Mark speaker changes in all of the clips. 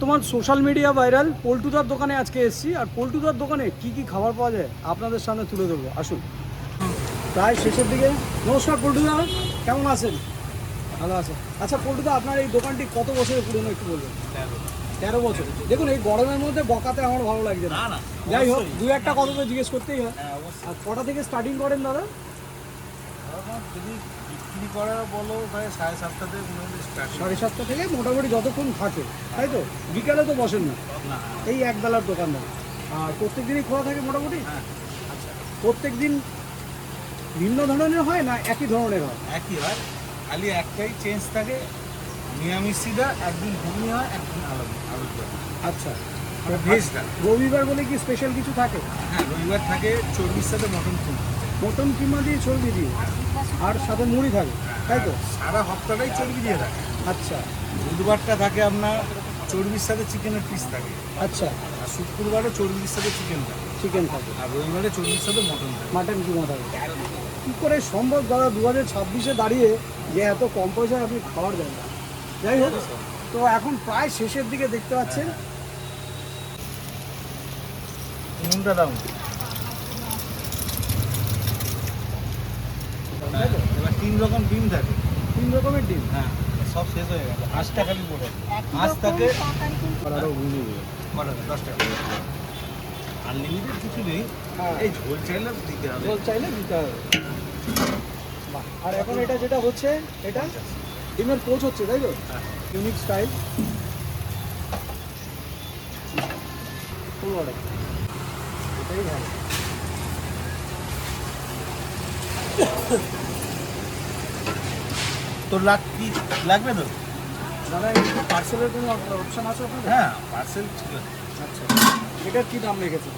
Speaker 1: তোমার social media viral পল্টুদার দোকানে আজকে এসেছি, আর পল্টুদার দোকানে কি খাবার পাওয়া যায় আপনাদের সামনে তুলে ধরবো। আসুন, প্রায় শেষের দিকে। নমস্কার পল্টুদা, কেমন আছেন? ভালো আছে। আচ্ছা পল্টুদা, আপনার এই দোকানটি কত বছরের পুরনো একটু বলবেন? 13 বছর। দেখুন এই গরমের মধ্যে বকাতে আমার ভালো লাগছে না। যাই হোক, দু একটা কথা তো জিজ্ঞেস করতেই হয়। আর কটা থেকে স্টার্টিং করেন দাদা?
Speaker 2: যদি বিক্রি করা বলো প্রায় 7:30 থেকে
Speaker 1: 7:30 থেকে মোটামুটি যতক্ষণ থাকে, তাই তো? বিকালে তো বসেন না? এই এক বেলার দোকানদার। আর প্রত্যেক দিনই খোলা থাকে মোটামুটি?
Speaker 2: আচ্ছা,
Speaker 1: প্রত্যেক দিন ভিন্ন ধরনের হয় না একই ধরনের হয়?
Speaker 2: একই হয়, খালি একটাই চেঞ্জ থাকে, নিরামিষিটা একদিন ঘুগনি হয়, একদিন আলু।
Speaker 1: আচ্ছা,
Speaker 2: ভেজটা
Speaker 1: রবিবার বলে কি স্পেশাল কিছু থাকে?
Speaker 2: হ্যাঁ, রবিবার থাকে চর্বির সাথে মটন কিমা।
Speaker 1: মটন কিমা দিয়ে চর্বি দিয়ে, আর সাথে মুড়ি থাকে, তাই তো?
Speaker 2: সারা হপ্তাটাই চর্বি দিয়ে থাকে।
Speaker 1: আচ্ছা
Speaker 2: বুধবারটা থাকে আপনার চর্বির সাথে চিকেনের পিস থাকে,
Speaker 1: আচ্ছা।
Speaker 2: আর শুক্রবারও চর্বির সাথে চিকেন থাকে,
Speaker 1: চিকেন থাকে,
Speaker 2: আর রবিবারে চর্বির সাথে মটন থাকে।
Speaker 1: মাটন কিমা থাকে। কী করে সম্ভব দাদা 2026-এ দাঁড়িয়ে যে এত কম পয়সায় আপনি খাবার দেন? যাই হোক, তো এখন প্রায় শেষের দিকে দেখতে পাচ্ছেন।
Speaker 2: নুনটা দাম এবার 3 রকম ডিম থাকে।
Speaker 1: 3 রকমের ডিম?
Speaker 2: হ্যাঁ, সব শেষ হয়ে গেল। হাঁসটা খালি পড়ে, হাঁস থাকে 10 টাকা। আনলিমিটেড কিছু নেই,
Speaker 1: হ্যাঁ,
Speaker 2: এই ঝোল চাইলে দিতে হবে।
Speaker 1: ঝোল চাইলে দিতে হবে। বাহ। আর এখন এটা যেটা হচ্ছে, এটা ডিমের পোচ হচ্ছে, তাই তো? Unique style. ফুল অর্ডার, এটাই ভালো।
Speaker 2: তোর কি লাগবে তো?
Speaker 1: দাদা এই পার্সেলের কোনো অপশান আছে আপনাদের?
Speaker 2: হ্যাঁ, পার্সেল ছিল।
Speaker 1: আচ্ছা, এটার কী দাম রেখেছে?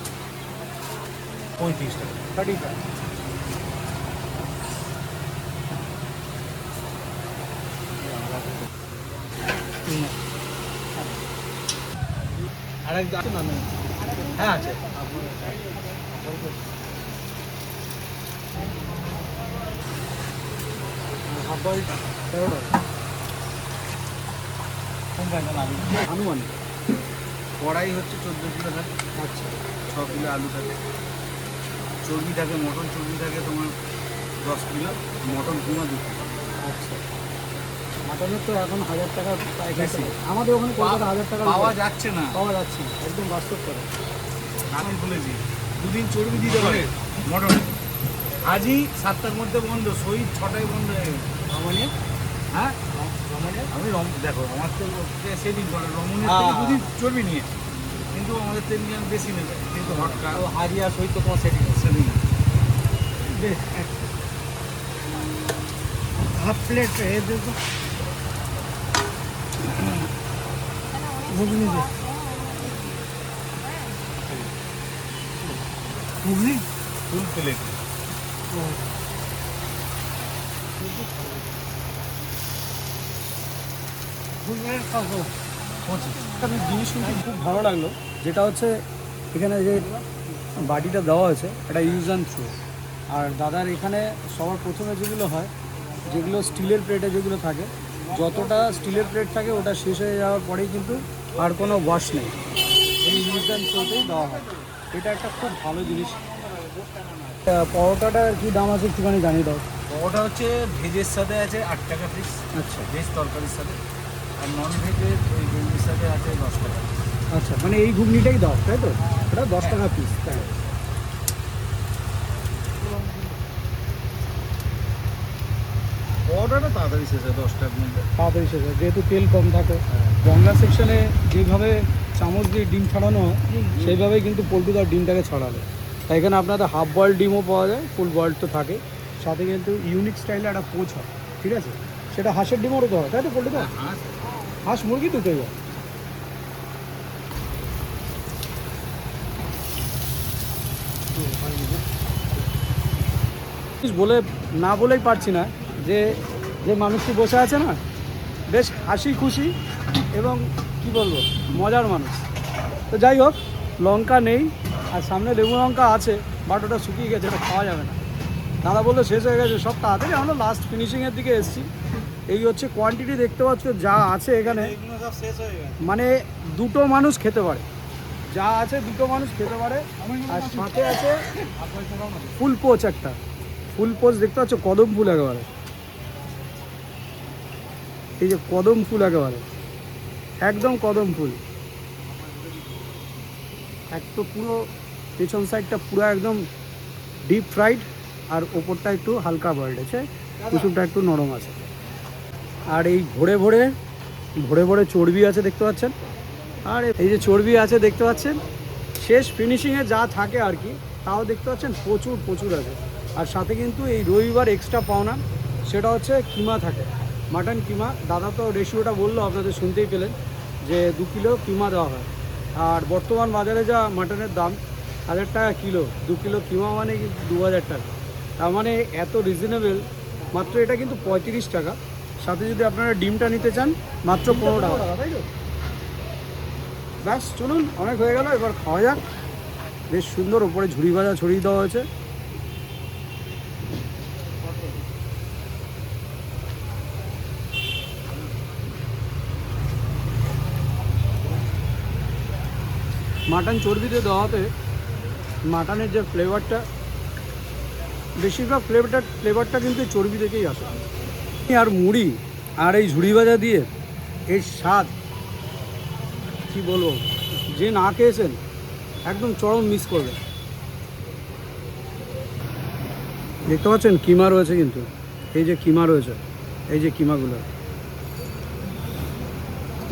Speaker 2: 35 টাকা।
Speaker 1: 35।
Speaker 2: আরেক দাম না? হ্যাঁ আছে।
Speaker 1: হাফ বয়েল 13 টাকা আনুমানিক।
Speaker 2: কড়াই হচ্ছে 14 কিলো থাকে।
Speaker 1: আচ্ছা
Speaker 2: 6 কিলো আলু থাকে, চর্বি থাকে, মটন চর্বি থাকে তোমার 10 কিলো, মটন কিমা 2 কিলো।
Speaker 1: আচ্ছা। মাটনের তো এখন 1000 টাকা প্রায়
Speaker 2: বেশি।
Speaker 1: আমাদের ওখানে কলকাতা 1000 টাকা
Speaker 2: পাওয়া যাচ্ছে না।
Speaker 1: পাওয়া যাচ্ছে না, একদম বাস্তব করে।
Speaker 2: আমি বলেছি 2 দিন চর্বি দিতে পারে মটন। আজই 7টার মধ্যে বন্ধ, শহীদ 6টায় বন্ধ হয়ে গেছে।
Speaker 1: মানে
Speaker 2: হ্যাঁ, আমি দেখো আমার তো সেদিন করে রমণের থেকে 2 দিন চর্বি নিয়ে, কিন্তু আমাদের তেল নিয়ে বেশি নেবে, কিন্তু হটকা
Speaker 1: হারিয়া সহিত তোমার সেটিং
Speaker 2: সেদিন
Speaker 1: বেশ। হাফ প্লেট এ দেবো ঘুগনি দে, ঘুগনি
Speaker 2: ফুল প্লেট।
Speaker 1: আমি জিনিস শুনতে খুব ভালো লাগলো, যেটা হচ্ছে এখানে যে বাটিটা দেওয়া হয়েছে এটা ইউজ অ্যান্ড থ্রো। আর দাদার এখানে সবার প্রথমে যেগুলো হয়, যেগুলো স্টিলের প্লেটে যেগুলো থাকে, যতটা স্টিলের প্লেট থাকে ওটা শেষ হয়ে যাওয়ার পরেই কিন্তু আর কোনো ওয়াশ নেই, এই ইউজ অ্যান্ড থ্রোতেই দেওয়া হয়। এটা একটা খুব ভালো জিনিস। পরোটাটার কী দাম আছে একটুখানি জানিয়ে দাও।
Speaker 2: ওটা হচ্ছে ভেজের সাথে আছে 8 টাকা পিস,
Speaker 1: আচ্ছা
Speaker 2: ভেজ তরকারির সাথে, আর নন ভেজের ওই ঘুগনির সাথে আছে 10 টাকা।
Speaker 1: আচ্ছা, মানে এই ঘুগনিটাই দাও, তাই তো? এটা 10 টাকা পিস, তাই?
Speaker 2: অর্ডারটা তাড়াতাড়ি শেষ হয় 10টার মধ্যে।
Speaker 1: তাড়াতাড়ি শেষ হয়, যেহেতু তেল কম থাকে। গঙ্গা সেকশনে যেভাবে চামচ দিয়ে ডিম ছাড়ানো হয়, সেইভাবেই কিন্তু পল্টুদার ডিমটাকে ছড়াবে। তাই এখানে আপনাদের হাফ বয়েল ডিমও পাওয়া যায়, ফুল বয়েল তো থাকে, সাথে কিন্তু ইউনিক স্টাইলে একটা পোচ হয়, ঠিক আছে? সেটা হাঁসের ডিমেরও তো হয়, তাই তো পল্টুদা? হাঁস মুরগি দুটোই হয়। বলে না বলেই পারছি না যে যে মানুষটি বসে আছে না, বেশ হাসি খুশি এবং কি বলবো মজার মানুষ। তো যাই হোক, লঙ্কা নেই, আর সামনে লেবু লঙ্কা আছে, বাট ওটা শুকিয়ে গেছে, ওটা খাওয়া যাবে না। দাদা বললো শেষ হয়ে গেছে, সব তাড়াতাড়ি আমরা লাস্ট ফিনিশিংয়ের দিকে এসেছি। এই হচ্ছে কোয়ান্টিটি দেখতে পাচ্ছ যা আছে এখানে,
Speaker 2: এগুলো সব শেষ হয়ে গেছে।
Speaker 1: মানে দুটো মানুষ খেতে পারে, যা আছে দুটো মানুষ খেতে পারে। আর সাথে আছে ফুল পোচ, একটা ফুল পোচ দেখতে পাচ্ছ, কদম ফুল একেবারে, এই যে কদম ফুল একেবারে একদম কদম ফুল। এক তো পুরো পেছন সাইডটা পুরো একদম ডিপ ফ্রাইড, আর ওপরটা একটু হালকা বয়েলড আছে, কুসুমটা একটু নরম আছে। আর এই ভরে ভরে ভরে ভরে চর্বি আছে দেখতে পাচ্ছেন, আর এই যে চর্বি আছে দেখতে পাচ্ছেন, শেষ ফিনিশিংয়ে যা থাকে আর কি, তাও দেখতে পাচ্ছেন প্রচুর প্রচুর আছে। আর সাথে কিন্তু এই রবিবার এক্সট্রা পাওনা, সেটা হচ্ছে কিমা থাকে, মাটন কিমা। দাদা তো রেশিওটা বললো, আপনাদের শুনতেই পেলেন যে 2 কিলো কিমা দেওয়া হয়। আর বর্তমান বাজারে যা মাটনের দাম 1000 টাকা কিলো, 2 কিলো কিমা মানে 2000 টাকা, তার মানে এত রিজনেবল। মাত্র এটা কিন্তু 35 টাকা, সাথে যদি আপনারা ডিমটা নিতে চান মাত্র 15 টাকা, তাই তো? ব্যাস চলুন, অনেক হয়ে গেল, এবার খাওয়া যাক। বেশ সুন্দর, ওপরে ঝুড়ি ভাজা ছড়িয়ে দেওয়া হয়েছে। মাটন চর্বিতে দেওয়াতে মাটনের যে ফ্লেভারটা, বেশিরভাগ ফ্লেভারটা কিন্তু চর্বি থেকেই আসে। আর মুড়ি আর এই ঝুড়ি ভাজা দিয়ে এর স্বাদ কি বলবো, যে না খেয়েছেন একদম চরম মিস করবে। দেখতে পাচ্ছেন কিমা রয়েছে, কিন্তু এই যে কিমা রয়েছে, এই যে কিমাগুলো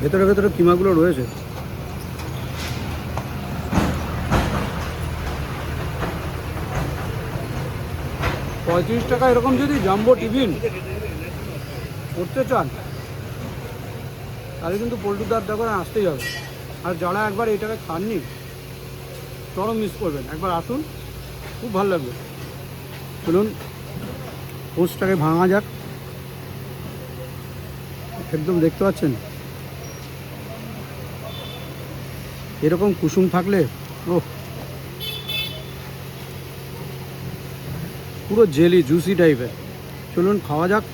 Speaker 1: ভেতরে ভেতরে কিমাগুলো রয়েছে। $35 টাকা এরকম যদি জাম্বো টিফিন করতে চান, তাহলে কিন্তু পোল্ট্রিদার দোকানে আসতেই হবে। আর যারা একবার এটাকে খাননি, চরম মিস করবেন, একবার আসুন, খুব ভালো লাগবে। চলুন পোস্টটাকে ভাঙা যাক। একদম দেখতে পাচ্ছেন এরকম কুসুম থাকলে, ও পুরো জেলি জুসি টাইপের। চলুন খাওয়া যাক।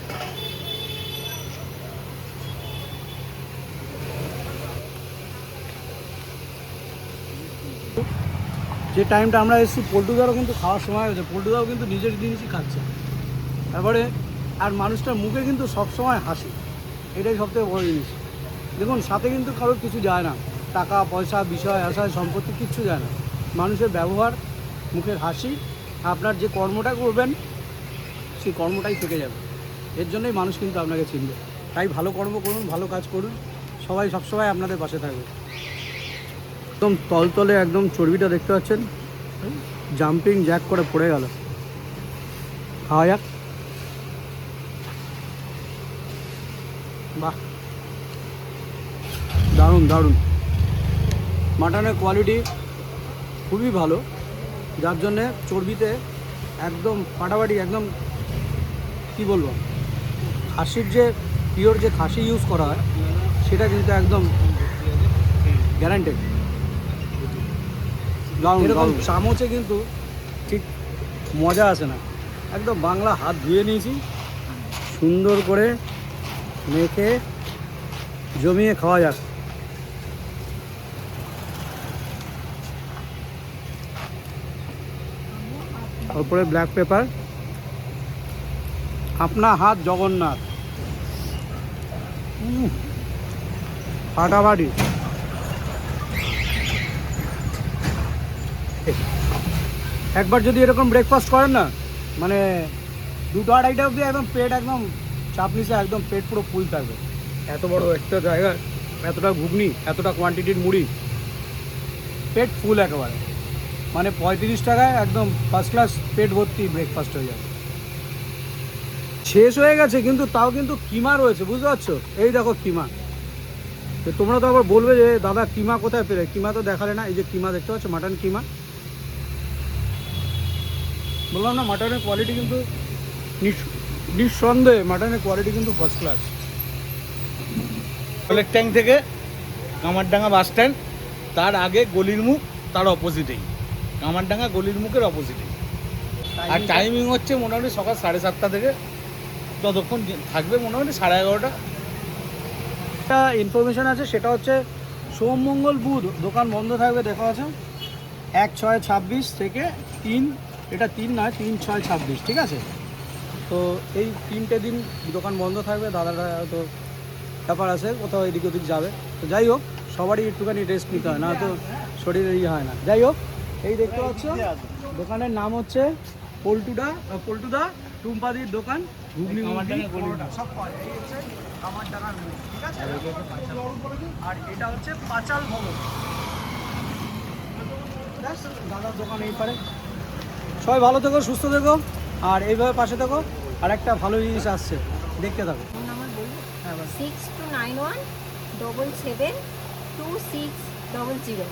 Speaker 1: যে টাইমটা আমরা এসেছি, পোল্টুদারও কিন্তু খাওয়ার সময় হয়েছে, পোল্টুদাও কিন্তু নিজের জিনিসই খাচ্ছে। তারপরে আর মানুষটার মুখে কিন্তু সবসময় হাসি, এটাই সবথেকে বড় জিনিস। দেখুন সাথে কিন্তু কারোর কিছু যায় না, টাকা পয়সা বিষয় আশায় সম্পত্তি কিচ্ছু যায় না, মানুষের ব্যবহার, মুখের হাসি, আপনার যে কর্মটা করবেন সেই কর্মটাই থেকে যাবে। এর জন্যই মানুষ কিন্তু আপনাকে চিনবে। তাই ভালো কর্ম করুন, ভালো কাজ করুন, সবাই সবসময় আপনাদের পাশে থাকবে। একদম তলতলে একদম চর্বিটা দেখতে পাচ্ছেন, জাম্পিং জ্যাক করে পড়ে গেল। খাওয়া যাক। বাহ, দারুণ দারুণ। মাটনের কোয়ালিটি খুবই ভালো, যার জন্যে চর্বিতে একদম ফাটাফাটি, একদম কি বলবো, খাসির যে পিওর যে খাসি ইউজ করা হয় সেটা কিন্তু একদম গ্যারান্টেড। এরকম চামচে কিন্তু ঠিক মজা আসে না, একদম বাংলা হাত ধুয়ে নিয়েছি, সুন্দর করে মেখে জমিয়ে খাওয়া যাক। তারপরে ব্ল্যাক পেপার, আপনা হাত জগন্নাথ, ফাটাফাটি। একবার যদি এরকম ব্রেকফাস্ট করেন না, মানে 2-2:30 অবধি একদম পেট একদম চাপ নিচে, একদম পেট পুরো ফুল থাকবে। এত বড় একটা জায়গা, এতটা ঘুগনি, এতটা কোয়ান্টিটির মুড়ি, পেট ফুল একেবারে। মানে 35 টাকায় একদম ফার্স্ট ক্লাস পেট ভর্তি ব্রেকফাস্ট হয়ে যাবে। শেষ হয়ে গেছে কিন্তু তাও কিন্তু কিমা রয়েছে, বুঝতে পারছো? এই দেখো কিমা। তো তোমরা তো আবার বলবে যে দাদা কিমা কোথায় পেলে, কিমা তো দেখালে না। এই যে কিমা দেখতে পাচ্ছ, মাটন কিমা। বললাম না, মাটনের কোয়ালিটি কিন্তু নিঃসন্দেহে মাটনের কোয়ালিটি কিন্তু ফার্স্ট ক্লাস।
Speaker 2: কলের ট্যাঙ্ক থেকে কামারডাঙ্গা বাস স্ট্যান্ড, তার আগে গলির মুখ, তার অপোজিটেই কামারডাঙ্গা গলির মুখের অপোজিটেই। আর টাইমিং হচ্ছে মোটামুটি সকাল 7:30 থেকে ততক্ষণ থাকবে মোটামুটি 11:30।
Speaker 1: একটা ইনফরমেশন আছে, সেটা হচ্ছে সোম মঙ্গল বুধ দোকান বন্ধ থাকবে, দেখা আছে 1/6/26 থেকে 3, এটা 3 নয় 3/6/26, ঠিক আছে? তো এই 3টে দিন দোকান বন্ধ থাকবে। দাদারা হয়তো ব্যাপার আছে, কোথাও এদিক ওদিক যাবে। তো যাই হোক, সবারই একটুখানি রেস্ট নিতে হয়, না তো শরীরে ইয়ে হয় না। যাই হোক, এই দেখতে পাচ্ছ দোকানের নাম হচ্ছে পল্টুদা টুম্পাদির দোকান। ঘুগনি পরোটা সব পাওয়া যায়। এই হচ্ছে আমার টাকার মোড়, ঠিক আছে? আর এটা হচ্ছে পাঁচাল ভবন। দাদার দোকান এই পারে। সবাই ভালো থেকো, সুস্থ থেকো, আর এইভাবে পাশে থেকো। আর একটা ভালো জিনিস আসছে, দেখতে থাকো।
Speaker 3: ফোন নাম্বার বলবো
Speaker 1: হ্যাঁ,
Speaker 3: 6291 77 2600।